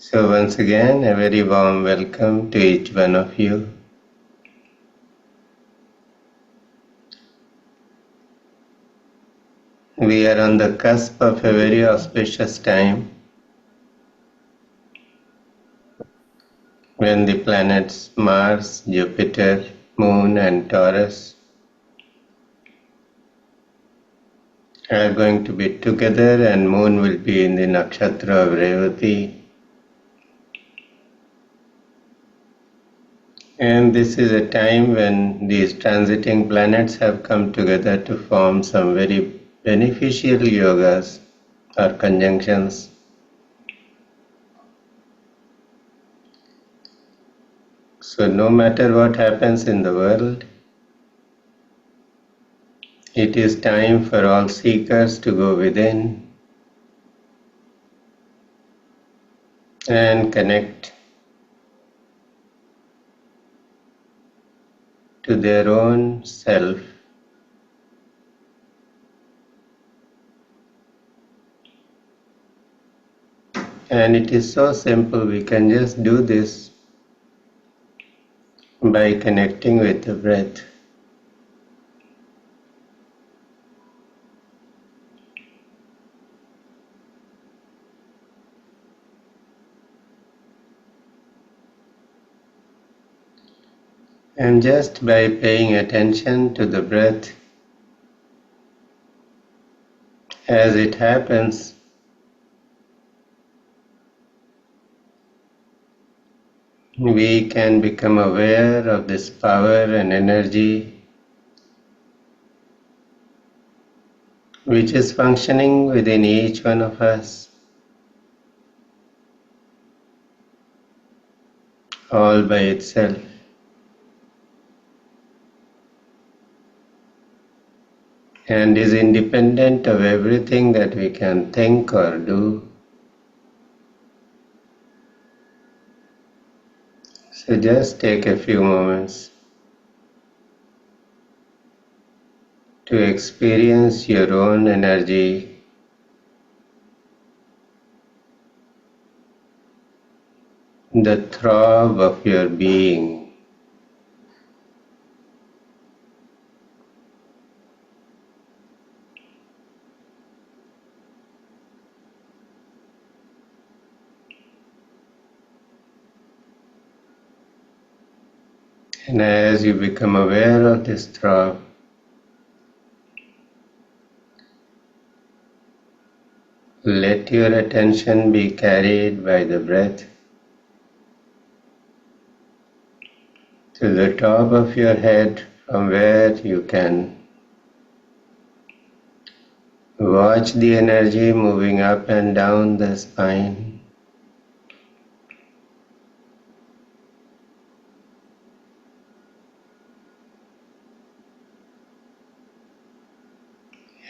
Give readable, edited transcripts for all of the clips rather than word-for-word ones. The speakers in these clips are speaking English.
So once again, a very warm welcome to each one of you. We are on the cusp of a very auspicious time when the planets Mars, Jupiter, Moon and Taurus are going to be together, and Moon will be in the nakshatra of Revati. And this is a time when these transiting planets have come together to form some very beneficial yogas or conjunctions. So no matter what happens in the world, it is time for all seekers to go within and connect to their own self. And it is so simple, we can just do this by connecting with the breath. And just by paying attention to the breath as it happens, we can become aware of this power and energy which is functioning within each one of us, all by itself. And is independent of everything that we can think or do. So just take a few moments to experience your own energy, the throb of your being. And as you become aware of this throb, let your attention be carried by the breath to the top of your head, from where you can watch the energy moving up and down the spine.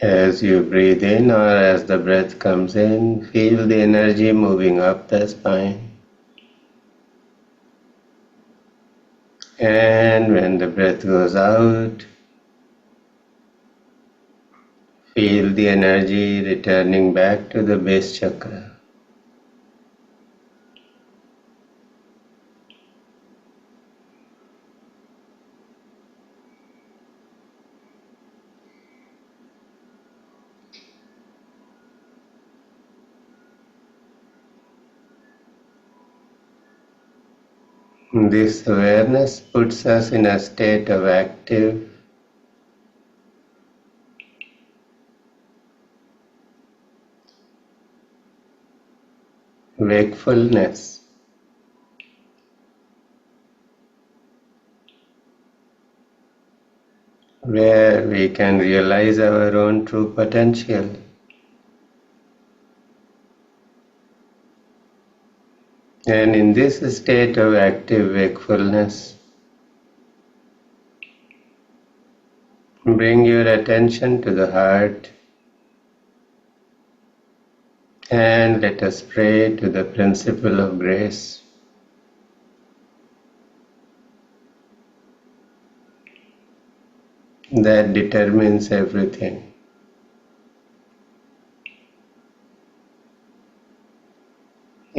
As you breathe in, or as the breath comes in, feel the energy moving up the spine. And when the breath goes out, feel the energy returning back to the base chakra. This awareness puts us in a state of active wakefulness, where we can realize our own true potential. And in this state of active wakefulness, bring your attention to the heart and let us pray to the principle of grace. That determines everything.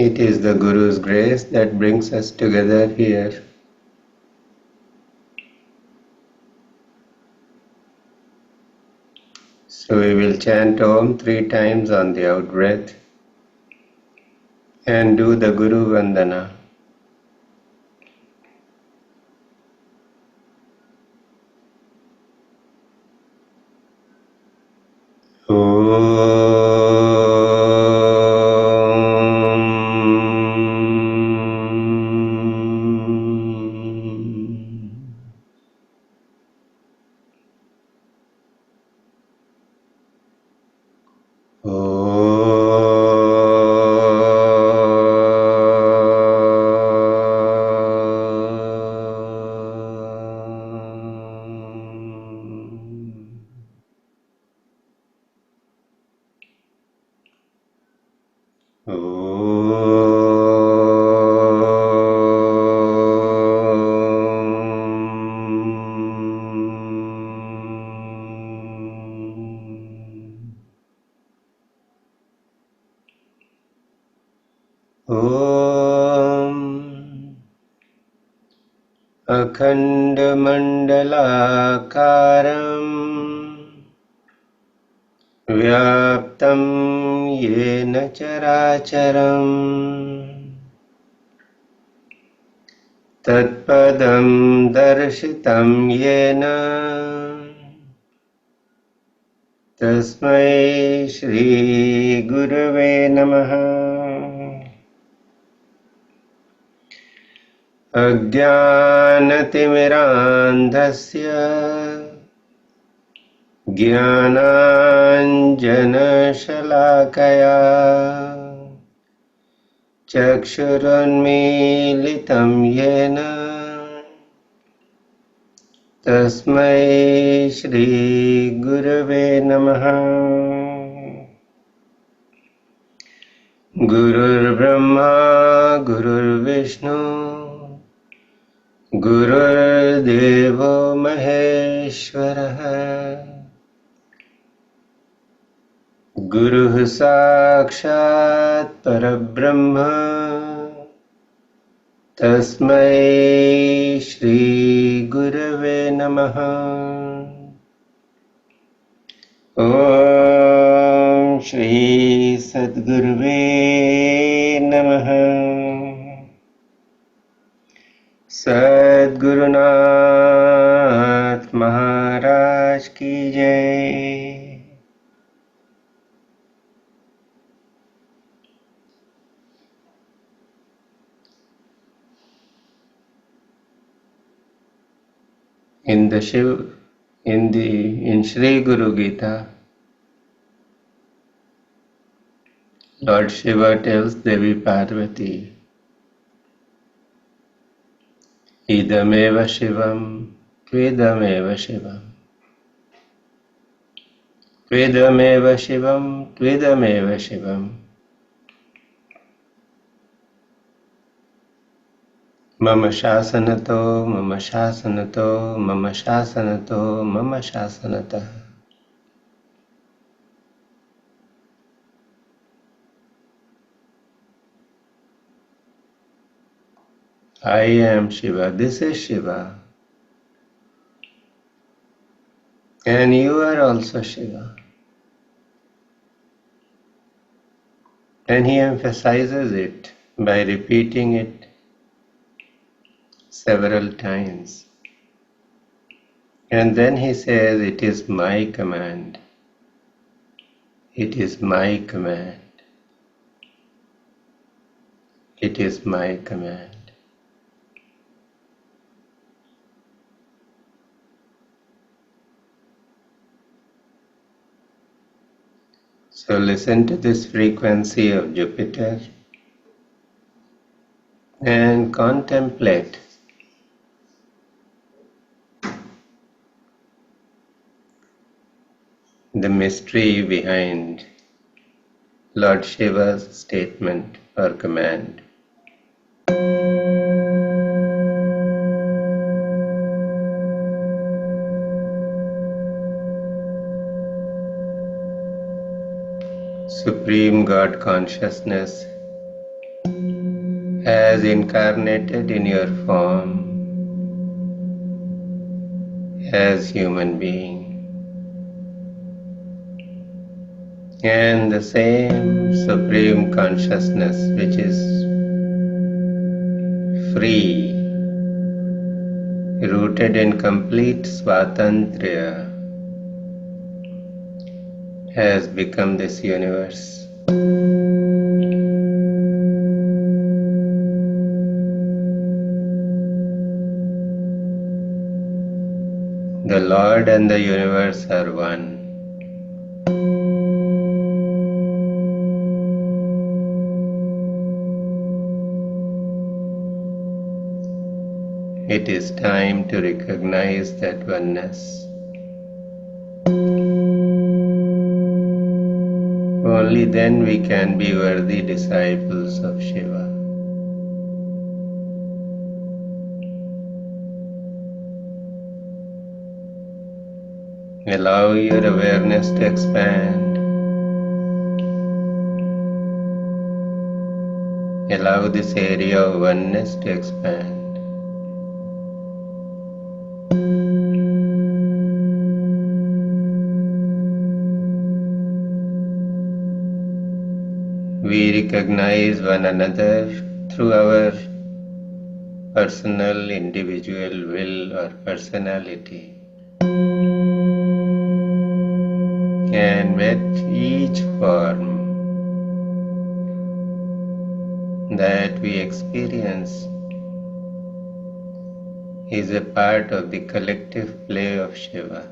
It is the Guru's grace that brings us together here. So we will chant Om 3 times on the out breath and do the Guru Vandana. अखण्डमण्डलाकारम् व्याप्तं येन चराचरम् तत्पदं दर्शितं येन तस्मै श्रीगुरवे नमः। अज्ञानतिमिरान्धस्य ज्ञानाञ्जनशलाकया चक्षुरुन्मीलितं येन तस्मै श्रीगुरवे नमः। गुरुर्ब्रह्मा गुरुर्विष्णु गुरुर्देवो महेश्वरः गुरुः साक्षात् परब्रह्म तस्मै श्रीगुरवे नमः। ॐ श्री सद्गुरुवे नमः। सद्गुरुनाथ महाराज की जय। In Sri Guru Gita, Lord Shiva tells Devi Parvati, Idameva Shivam, Tvedameva Shivam. Tvedameva Shivam, Tvedameva Shivam. Mama Shasanato, Mama Shasanato, Mama Shasanato, Mama Shasanata. I am Shiva, this is Shiva. And you are also Shiva. And he emphasizes it by repeating it several times. And then he says, it is my command. It is my command. It is my command. So listen to this frequency of Jupiter and contemplate the mystery behind Lord Shiva's statement or command. Supreme God consciousness has incarnated in your form as human being. And the same Supreme Consciousness which is free, rooted in complete Swatantriya, has become this universe. The Lord and the universe are one. It is time to recognize that oneness. Only then we can be worthy disciples of Shiva. Allow your awareness to expand. Allow this area of oneness to expand. We recognize one another through our personal, individual will or personality. And with each form that we experience is a part of the collective play of Shiva.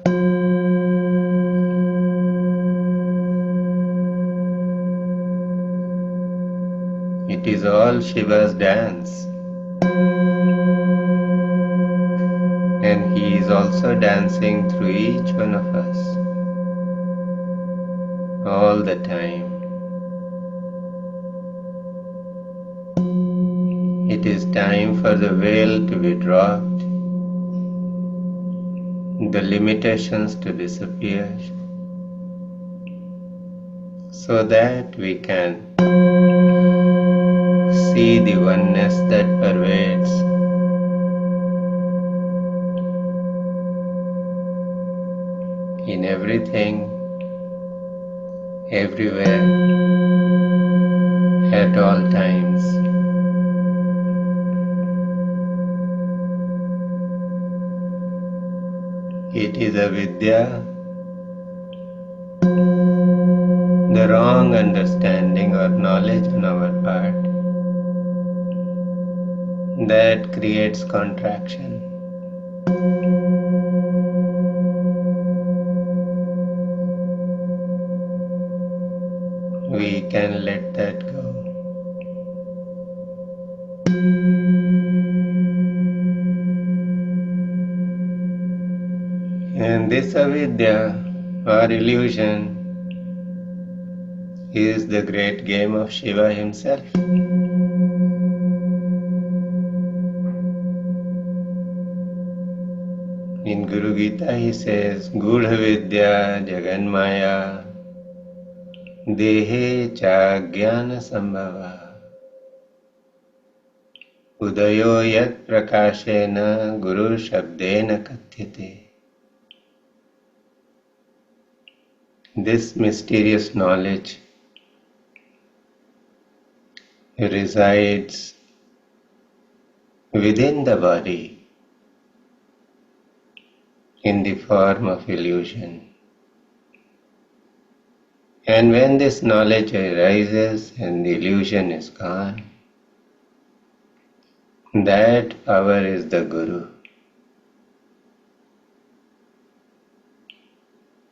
It is all Shiva's dance. And he is also dancing through each one of us all the time. It is time for the veil to be dropped, the limitations to disappear, so that we can see the oneness that pervades in everything, everywhere, at all times. It is avidya, the wrong understanding or knowledge on our part, that creates contraction. We can let that go. And this avidya or illusion is the great game of Shiva himself. In Guru Gita he says, Gudha Vidya Jaganmaya Dehe Cha Jnana Sambhava Udayo Yat Prakashena Guru Shabdena Kathyate. This mysterious knowledge resides within the body in the form of illusion. And when this knowledge arises and the illusion is gone, that power is the Guru.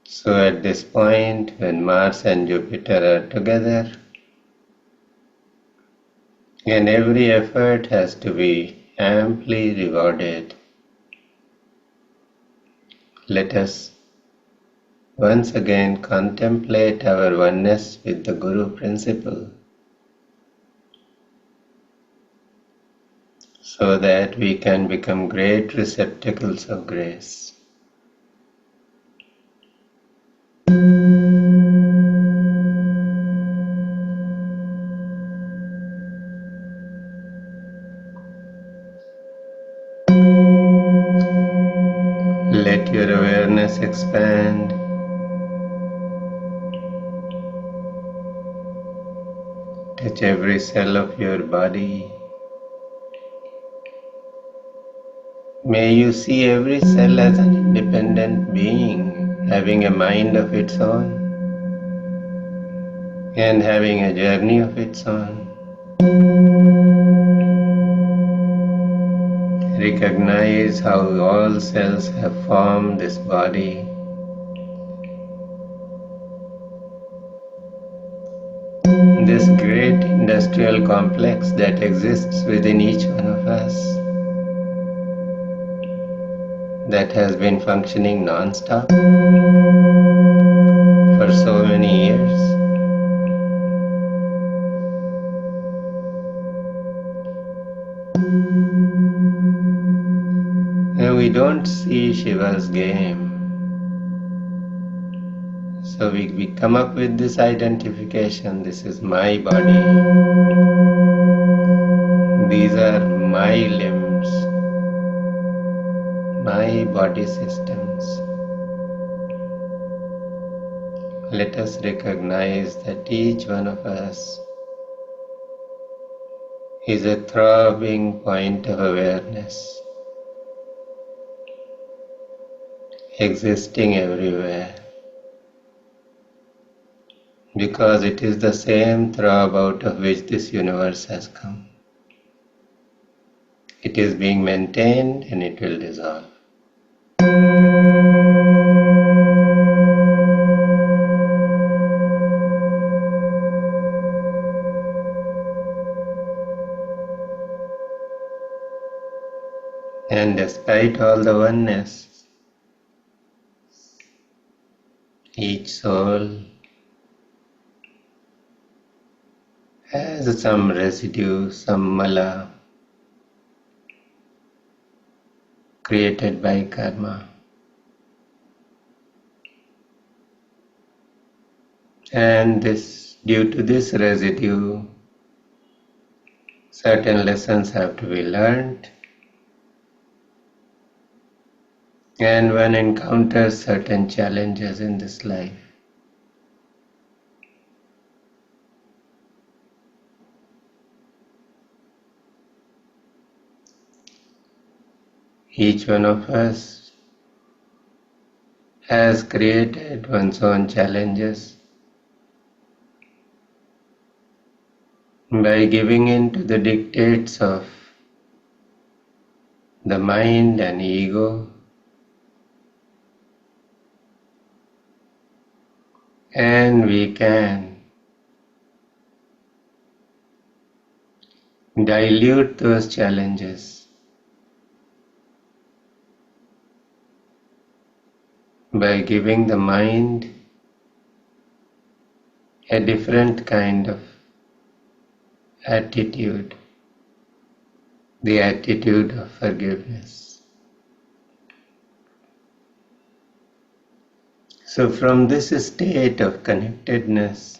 So at this point, when Mars and Jupiter are together, and every effort has to be amply rewarded, let us once again contemplate our oneness with the Guru principle, so that we can become great receptacles of grace. Let your awareness expand. Touch every cell of your body. May you see every cell as an independent being, having a mind of its own and having a journey of its own. Recognize how all cells have formed this body. This great industrial complex that exists within each one of us, that has been functioning non-stop for so many years. And we don't see Shiva's game. So we come up with this identification. This is my body. These are my limbs, my body systems. Let us recognize that each one of us is a throbbing point of awareness, existing everywhere, because it is the same throb out of which this universe has come. It is being maintained and it will dissolve. And despite all the oneness, each soul has some residue, some mala created by karma. And due to this residue, certain lessons have to be learned. And one encounters certain challenges in this life. Each one of us has created one's own challenges by giving in to the dictates of the mind and ego, and we can dilute those challenges by giving the mind a different kind of attitude, the attitude of forgiveness. So from this state of connectedness,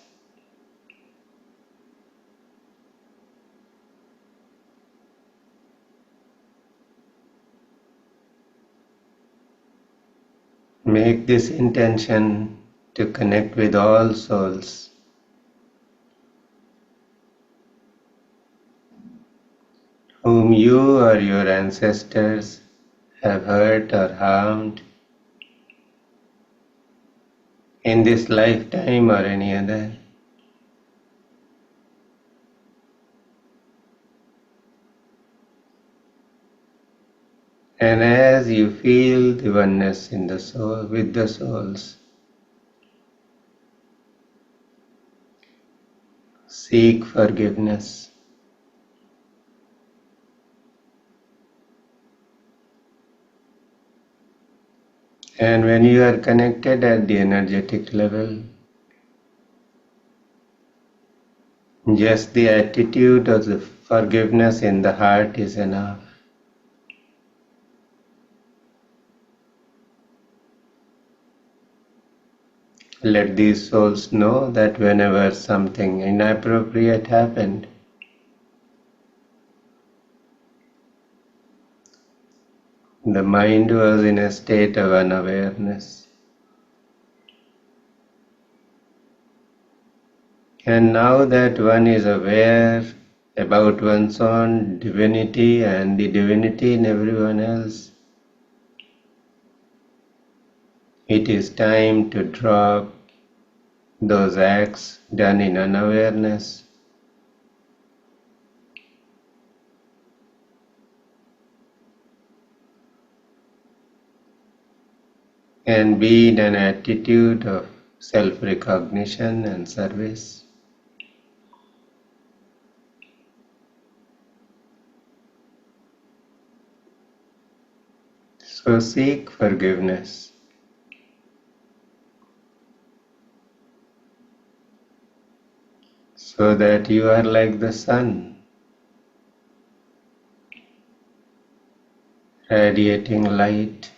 make this intention to connect with all souls, whom you or your ancestors have hurt or harmed in this lifetime or any other. And as you feel the oneness in the soul, with the souls, seek forgiveness. And when you are connected at the energetic level, just the attitude of the forgiveness in the heart is enough. Let these souls know that whenever something inappropriate happened, The mind was in a state of unawareness. And now that one is aware about one's own divinity and the divinity in everyone else, it is time to drop those acts done in unawareness and be in an attitude of self-recognition and service. So seek forgiveness. So that you are like the sun, radiating light,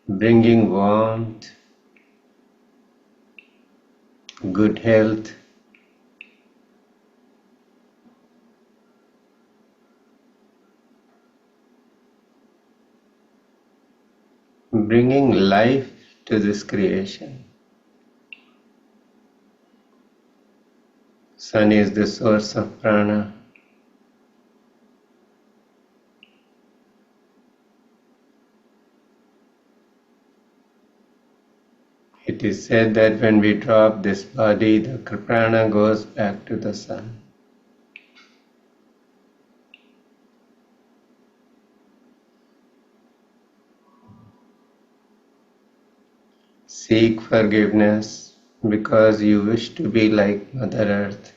bringing warmth, good health, bringing life to this creation. Sun is the source of prana. It is said that when we drop this body, the prana goes back to the sun. Seek forgiveness because you wish to be like Mother Earth.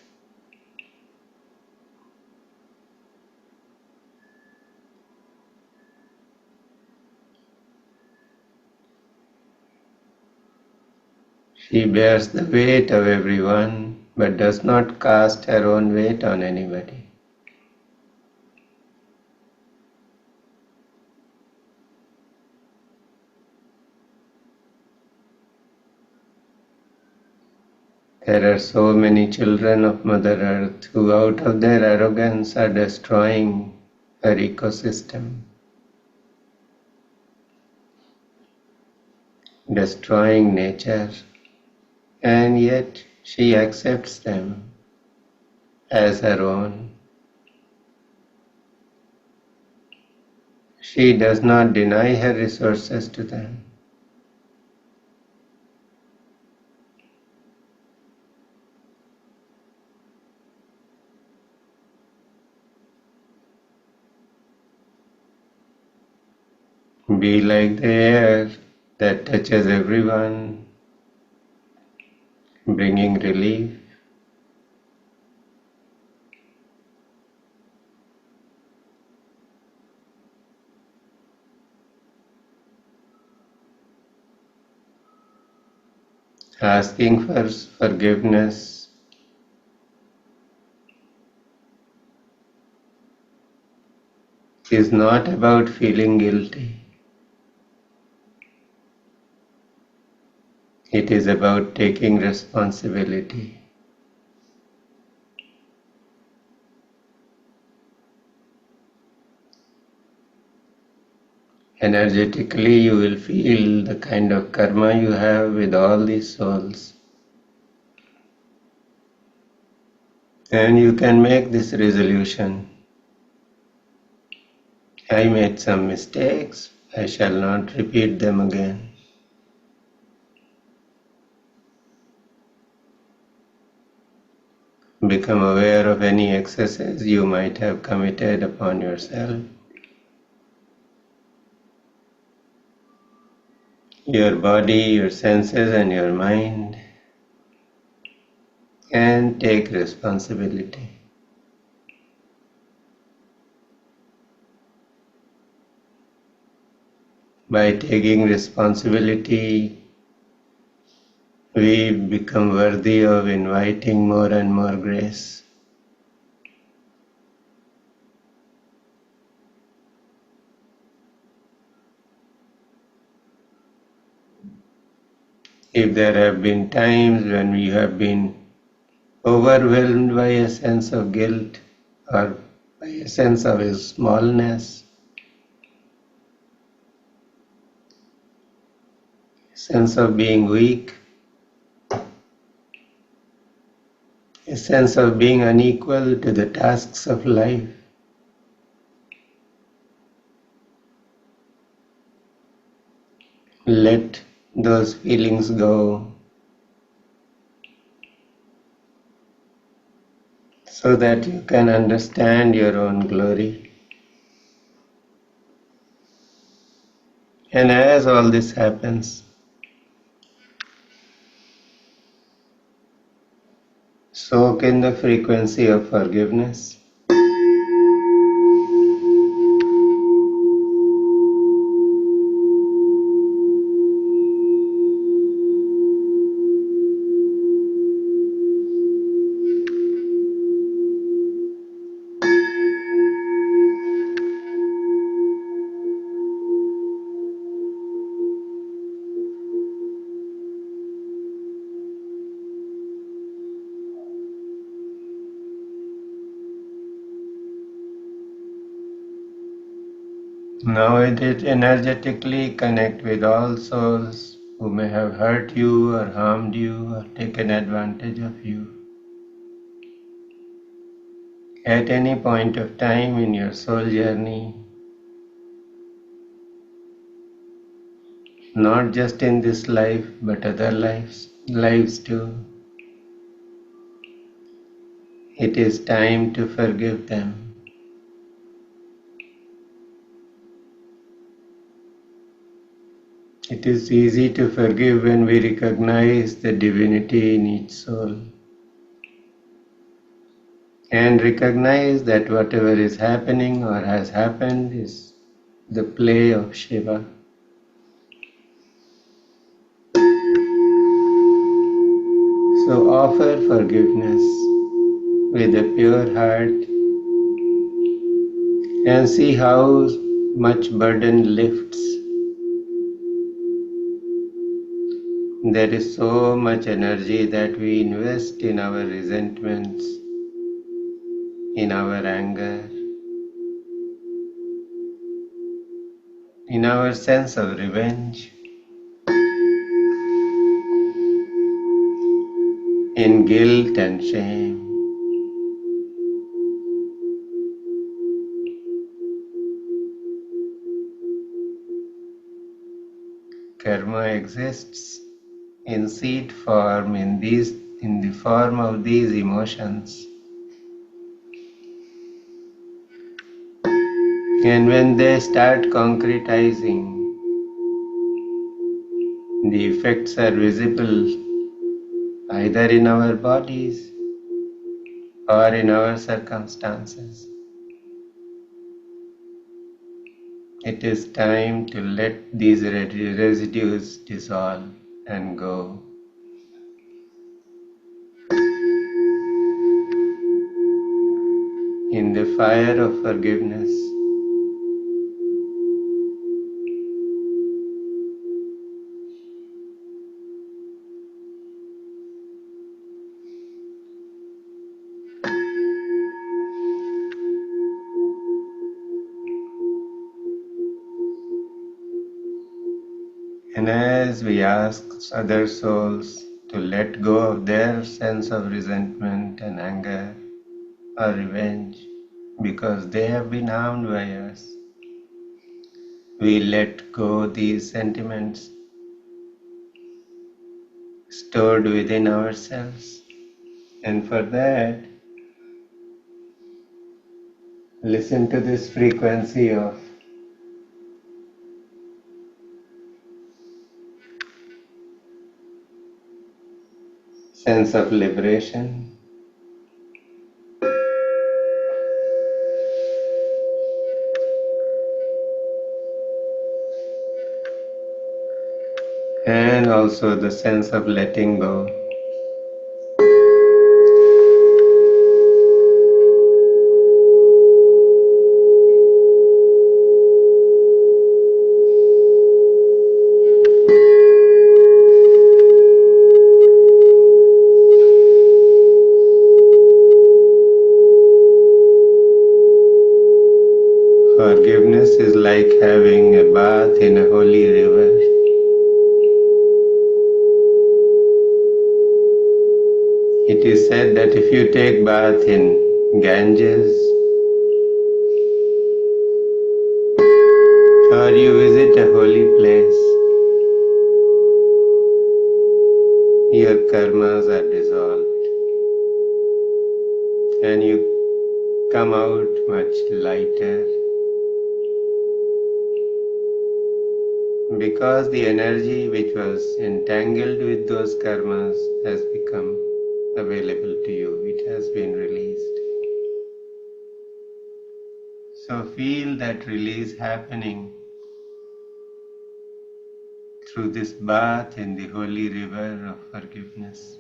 She bears the weight of everyone, but does not cast her own weight on anybody. There are so many children of Mother Earth who, out of their arrogance, are destroying her ecosystem, destroying nature, and yet she accepts them as her own. She does not deny her resources to them. Be like the air that touches everyone, bringing relief. Asking for forgiveness is not about feeling guilty. It is about taking responsibility. Energetically, you will feel the kind of karma you have with all these souls. And you can make this resolution. I made some mistakes. I shall not repeat them again. Become aware of any excesses you might have committed upon yourself. Your body, your senses, and your mind, and take responsibility. By taking responsibility, we become worthy of inviting more and more grace. If there have been times when we have been overwhelmed by a sense of guilt or by a sense of smallness, sense of being weak, a sense of being unequal to the tasks of life. Let those feelings go so that you can understand your own glory. And as all this happens, soak in the frequency of forgiveness. Now energetically connect with all souls who may have hurt you or harmed you or taken advantage of you. At any point of time in your soul journey, not just in this life but other lives too, it is time to forgive them. It is easy to forgive when we recognize the divinity in each soul and recognize that whatever is happening or has happened is the play of Shiva. So offer forgiveness with a pure heart and see how much burden lifts. There is so much energy that we invest in our resentments, in our anger, in our sense of revenge, in guilt and shame. Karma exists in seed form, in the form of these emotions. And when they start concretizing, the effects are visible either in our bodies or in our circumstances. It is time to let these residues dissolve and go. In the fire of forgiveness, and as we ask other souls to let go of their sense of resentment and anger or revenge because they have been harmed by us, we let go these sentiments stored within ourselves. And for that, listen to this frequency of sense of liberation. And also the sense of letting go. Forgiveness is like having a bath in a holy river. It is said that if you take bath in Ganges or you visit a holy place, your karmas are dissolved and you come out much lighter because the energy which was entangled with those karmas has become available to you. It has been released. So feel that release happening through this bath in the holy river of forgiveness.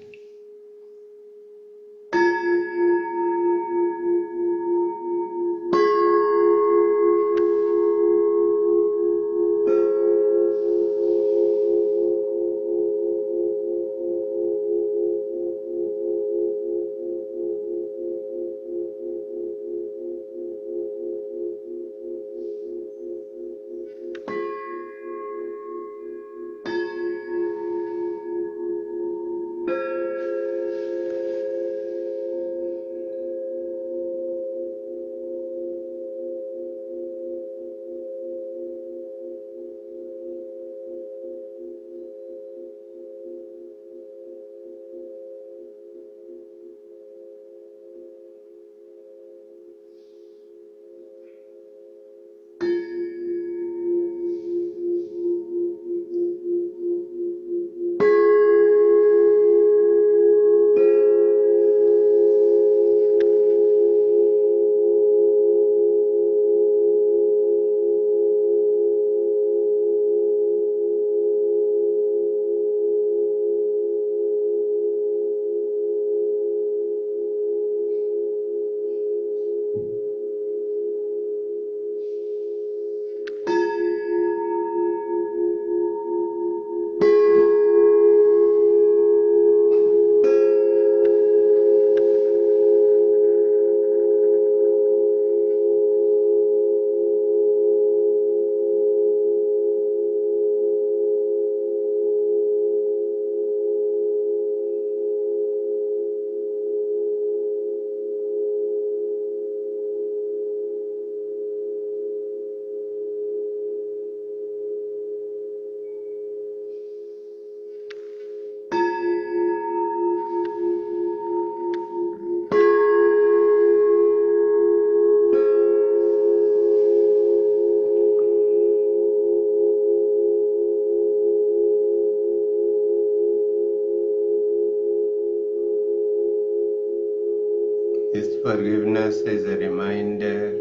This forgiveness is a reminder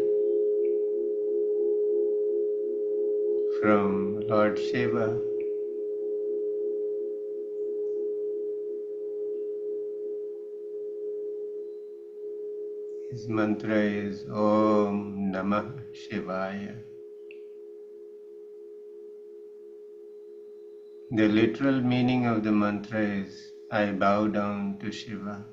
from Lord Shiva. His mantra is Om Namah Shivaya. The literal meaning of the mantra is I bow down to Shiva.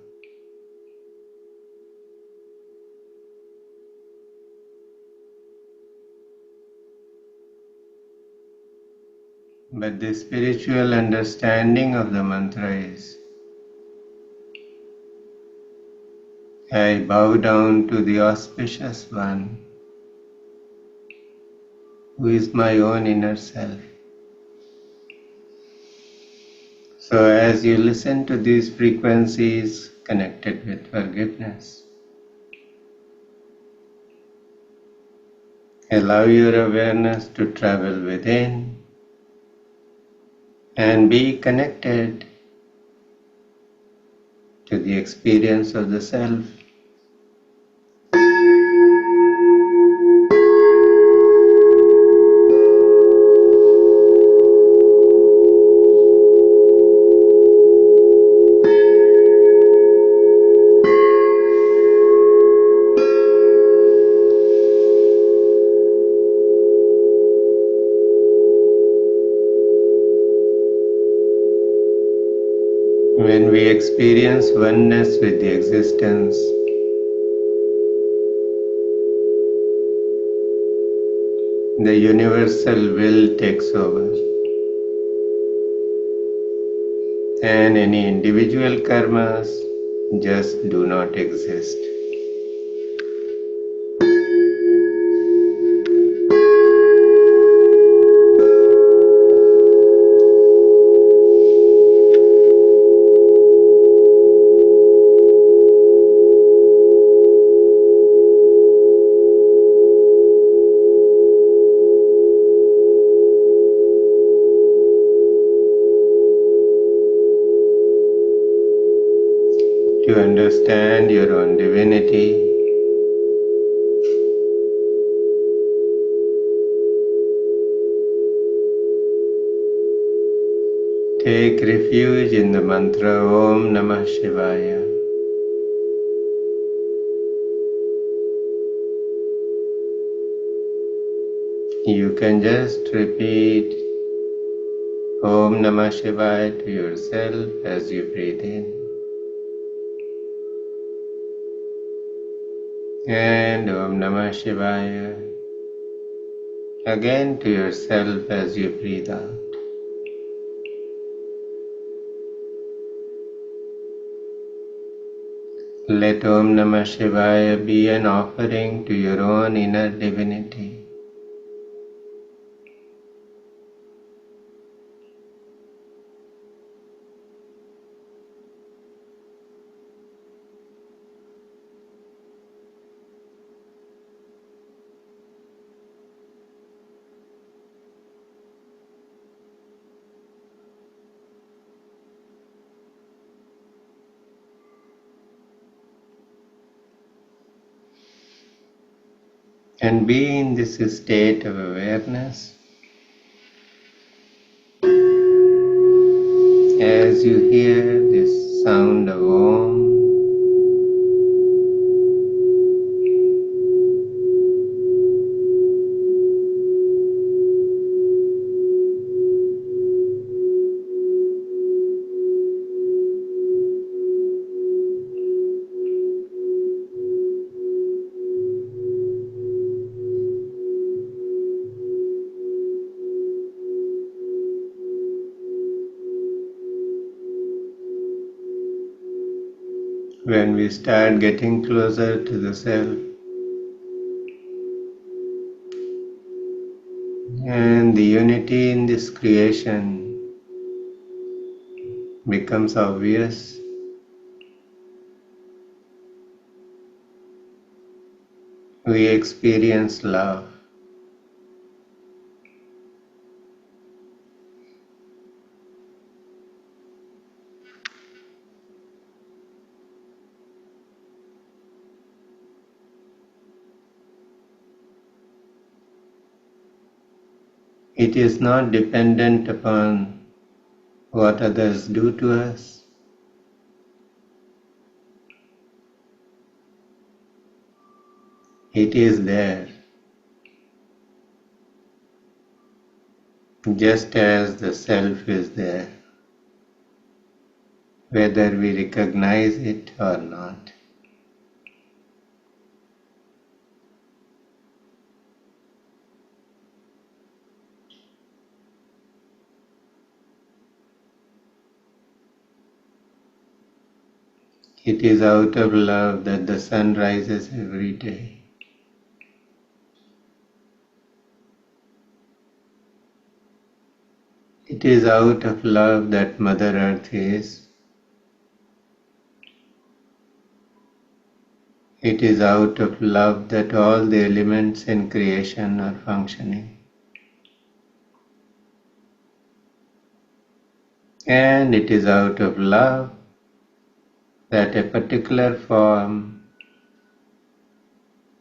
But the spiritual understanding of the mantra is I bow down to the auspicious one who is my own inner self. So as you listen to these frequencies connected with forgiveness, allow your awareness to travel within and be connected to the experience of the self. When we experience oneness with the existence, the universal will takes over, and any individual karmas just do not exist. To understand your own divinity, take refuge in the mantra Om Namah Shivaya. You can just repeat Om Namah Shivaya to yourself as you breathe in, and Om Namah Shivaya again to yourself as you breathe out. Let Om Namah Shivaya be an offering to your own inner divinity. And be in this state of awareness as you hear this sound of Om. When we start getting closer to the self, and the unity in this creation becomes obvious, we experience love. It is not dependent upon what others do to us. It is there, just as the self is there, whether we recognize it or not. It is out of love that the sun rises every day. It is out of love that Mother Earth is. It is out of love that all the elements in creation are functioning. And it is out of love that a particular form,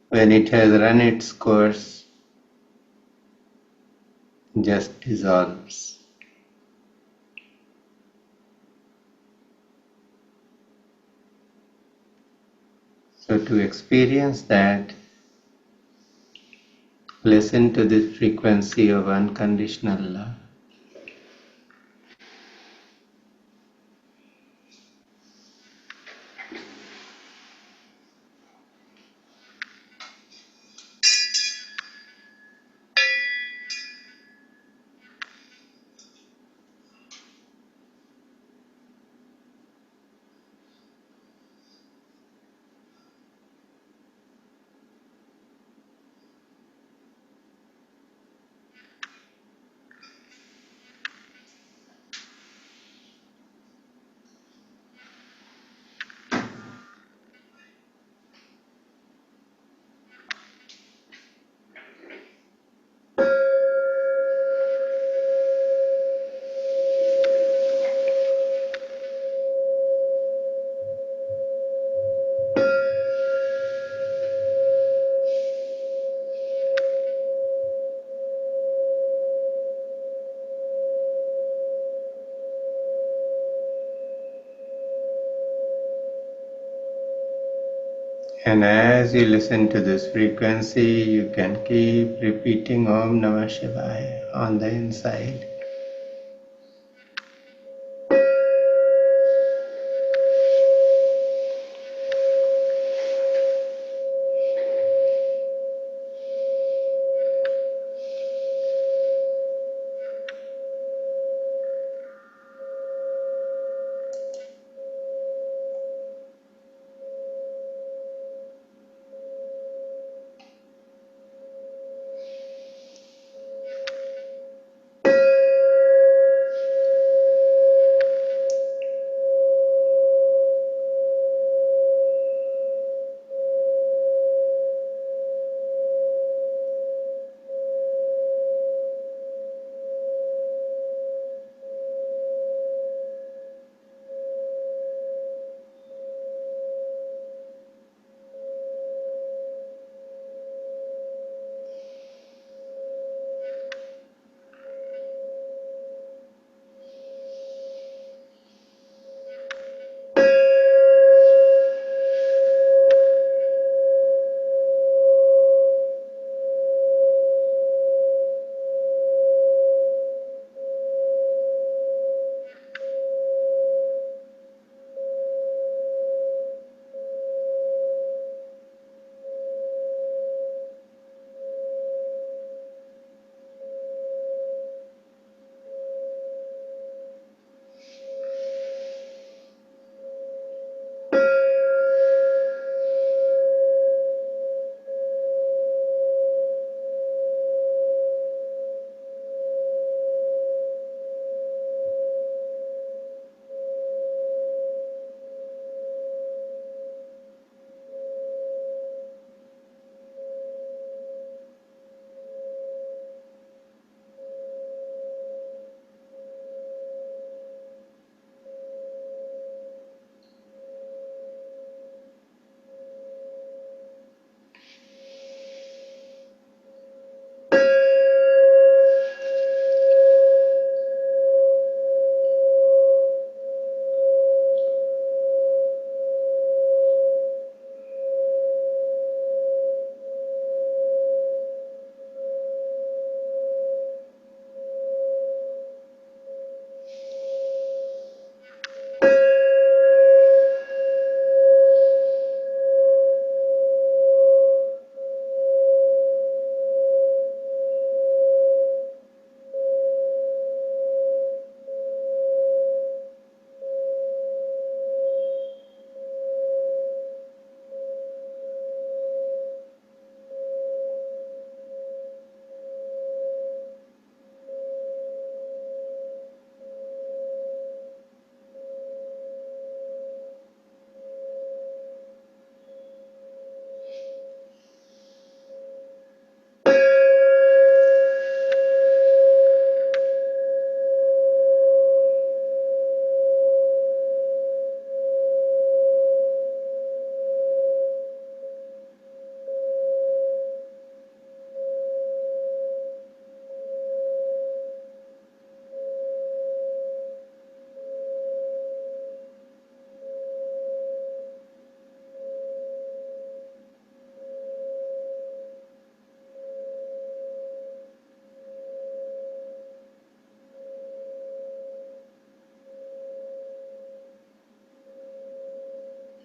when it has run its course, just dissolves. So to experience that, listen to this frequency of unconditional love. And as you listen to this frequency, you can keep repeating Om Namah Shivaya on the inside.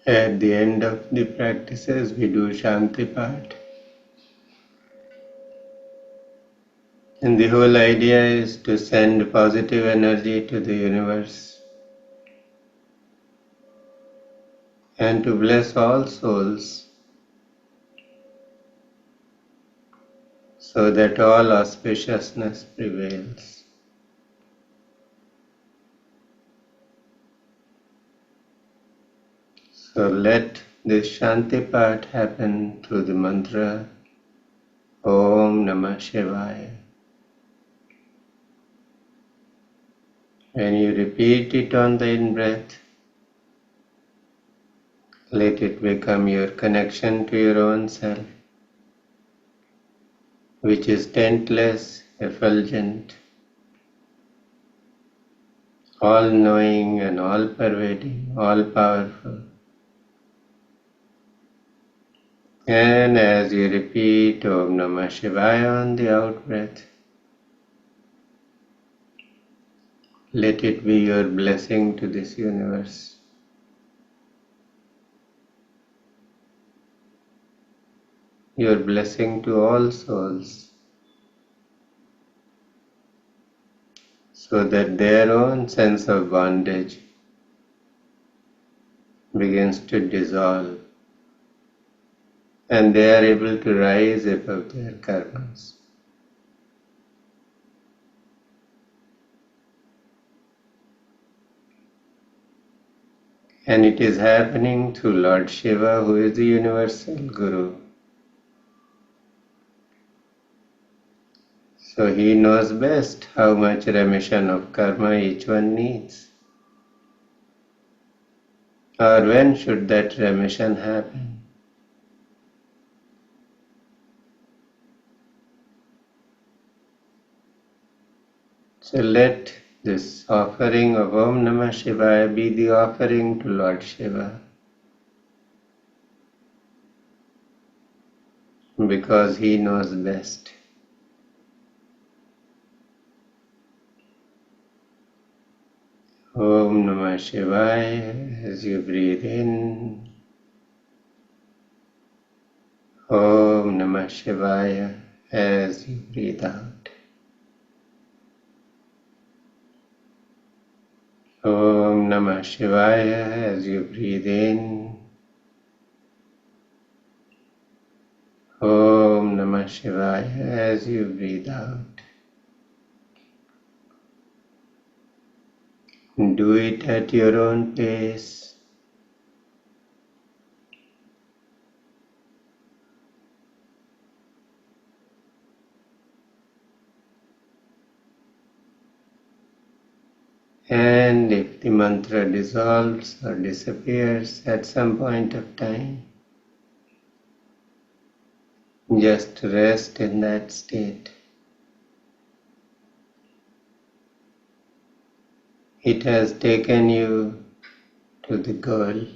At the end of the practices, we do Shanti part. And the whole idea is to send positive energy to the universe and to bless all souls so that all auspiciousness prevails. So let this Shanti part happen through the mantra Om Namah Shivaya. When you repeat it on the in-breath, let it become your connection to your own self, which is tentless, effulgent, all-knowing and all-pervading, all-powerful. And as you repeat Om Namah Shivaya on the out breath, let it be your blessing to this universe. Your blessing to all souls, so that their own sense of bondage begins to dissolve and they are able to rise above their karmas. And it is happening through Lord Shiva, who is the universal Guru. So he knows best how much remission of karma each one needs. Or when should that remission happen? So let this offering of Om Namah Shivaya be the offering to Lord Shiva, because he knows best. Om Namah Shivaya as you breathe in. Om Namah Shivaya as you breathe out. Om Namah Shivaya as you breathe in. Om Namah Shivaya as you breathe out. Do it at your own pace. And if the mantra dissolves or disappears at some point of time, just rest in that state. It has taken you to the goal.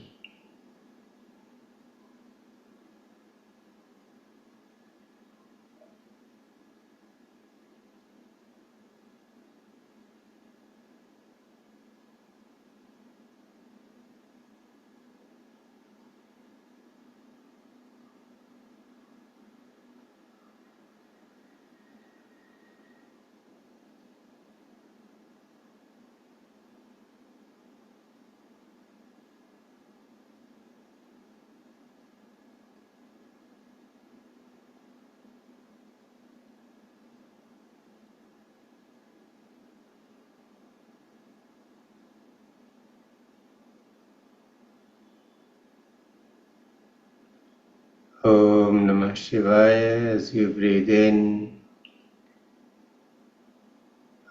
Om Namah Shivaya as you breathe in.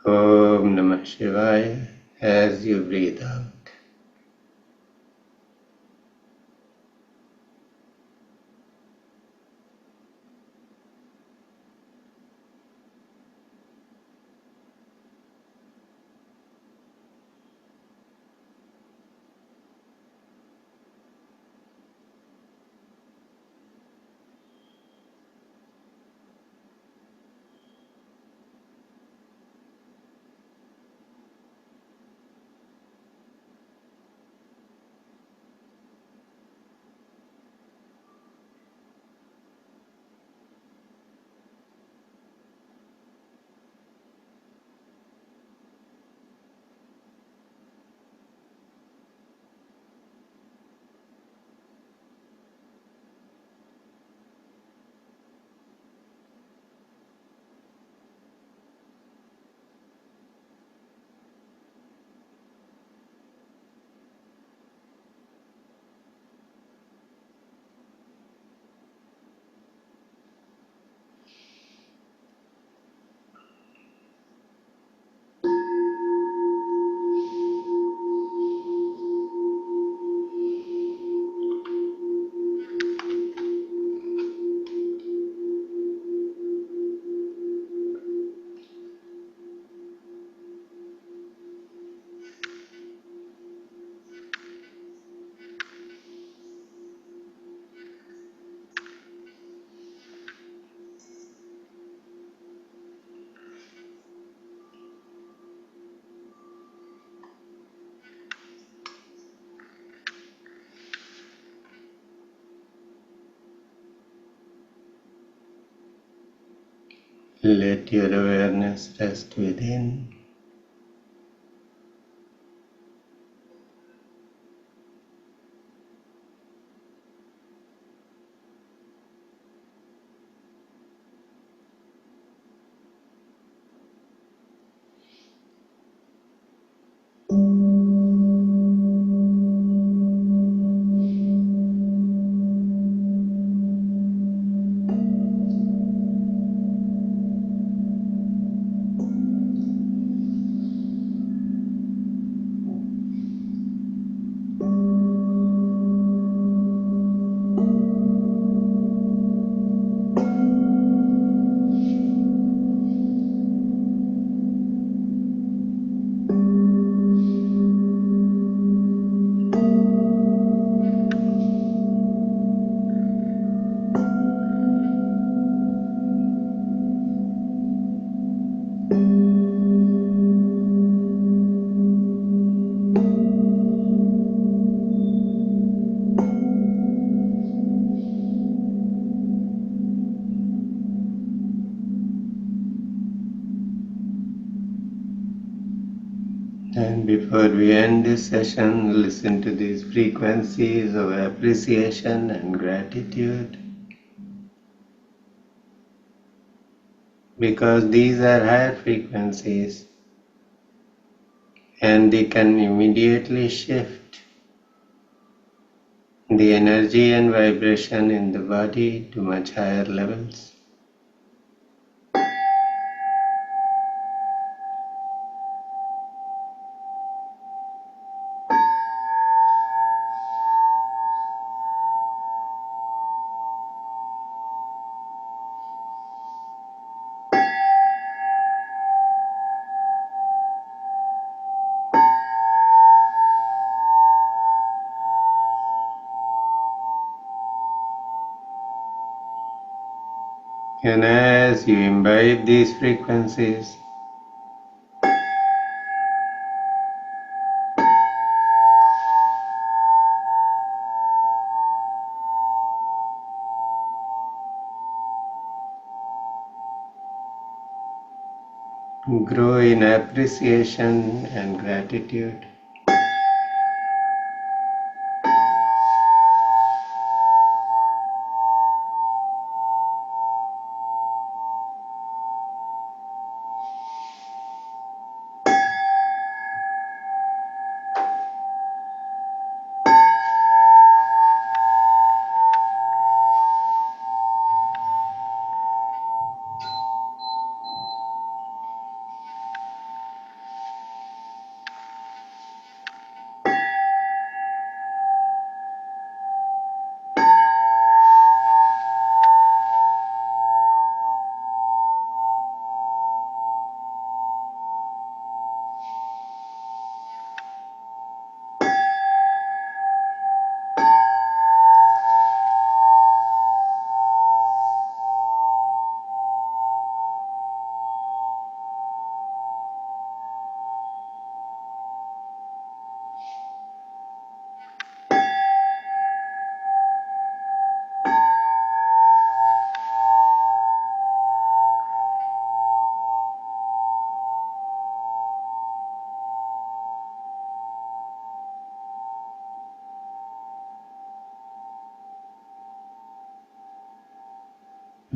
Om Namah Shivaya as you breathe out. Let your awareness rest within. And before we end this session, listen to these frequencies of appreciation and gratitude, because these are higher frequencies and they can immediately shift the energy and vibration in the body to much higher levels. And as you imbibe these frequencies, grow in appreciation and gratitude.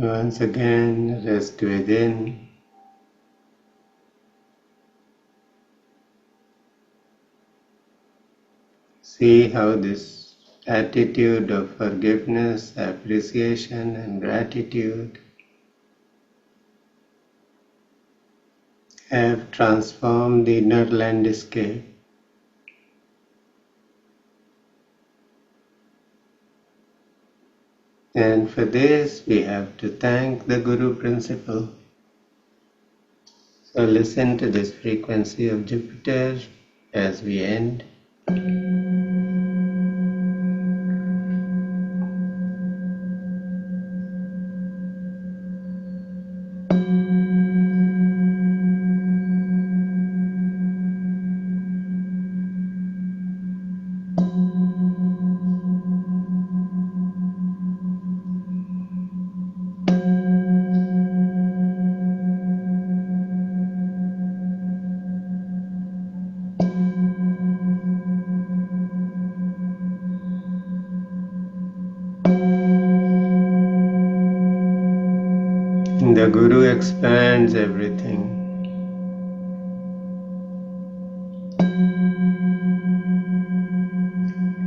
Once again, rest within. See how this attitude of forgiveness, appreciation, and gratitude have transformed the inner landscape. And for this, we have to thank the Guru Principle. So listen to this frequency of Jupiter as we end. the Guru expands everything.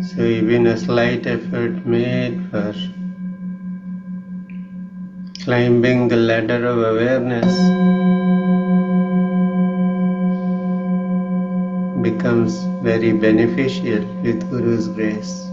So even a slight effort made for climbing the ladder of awareness becomes very beneficial with Guru's grace.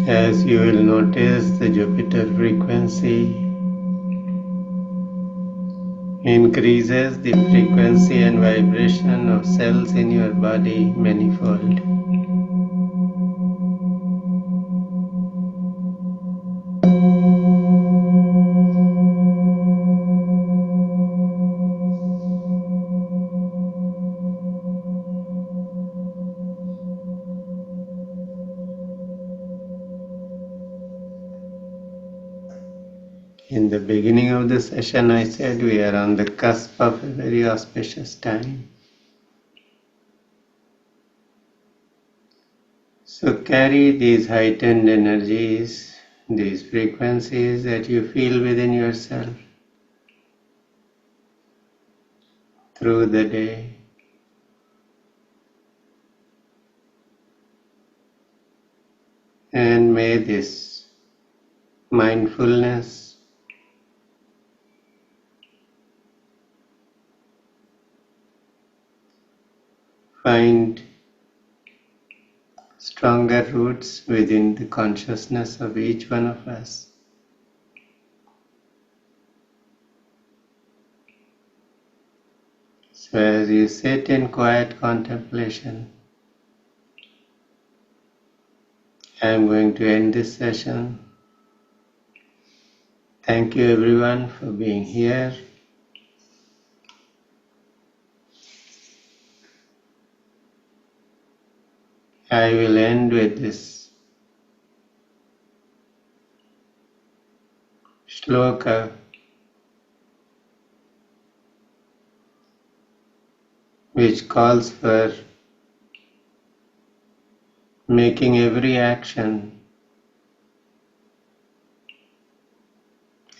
As you will notice, the Jupiter frequency increases the frequency and vibration of cells in your body manifold. In the beginning of the session, I said we are on the cusp of a very auspicious time. So carry these heightened energies, these frequencies that you feel within yourself through the day. And may this mindfulness find stronger roots within the consciousness of each one of us. So as you sit in quiet contemplation, I am going to end this session. Thank you everyone for being here. I will end with this shloka which calls for making every action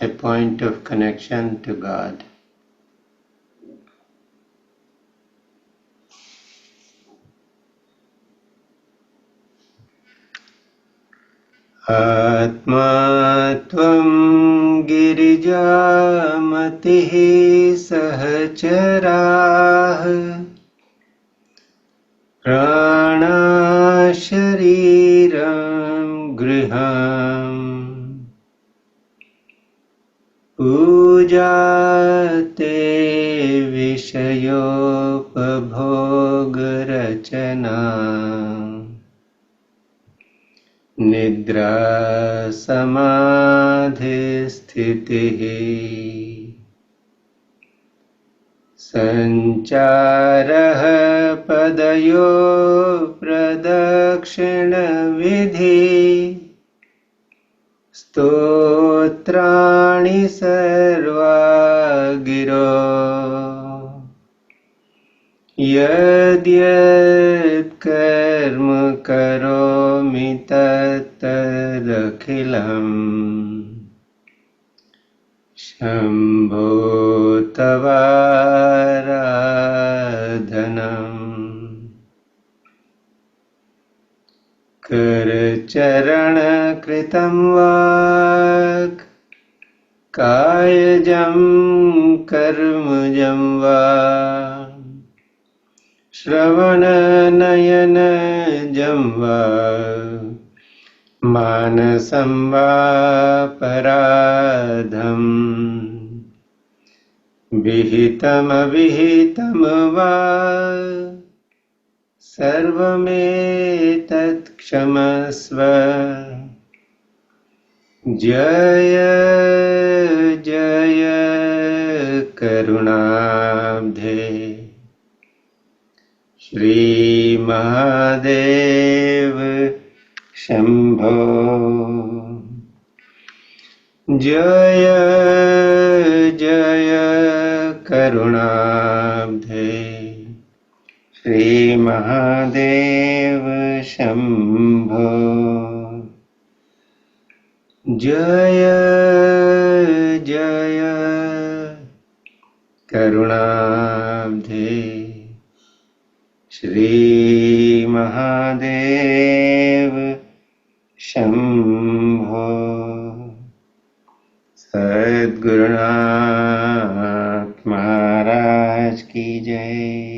a point of connection to God. Atma tvam girijamatihi sahacharah prana shariram griham pujate vishayopabhogarachana Nidra samadhi sthitihi Sancharaha padayo pradakshina vidhi Stotrani sarva giro Yad yad karma karomi tat tadakhilam Shambho tavaradhanam Karacharana kritam vak Kayajam karmajam va Shravana nayana jamva manasam va paradham विहितमविहितं वा सर्वमेतत् क्षमस्व। जय जय करुणाब्धे श्रीमहादेव शम्भो। जय जय करुणाब्धे श्रीमहादेव शम्भो। जय जय करुणाब्धे श्रीमहादेव शम्भो। सद्गुरुनाथ महाराज की जय।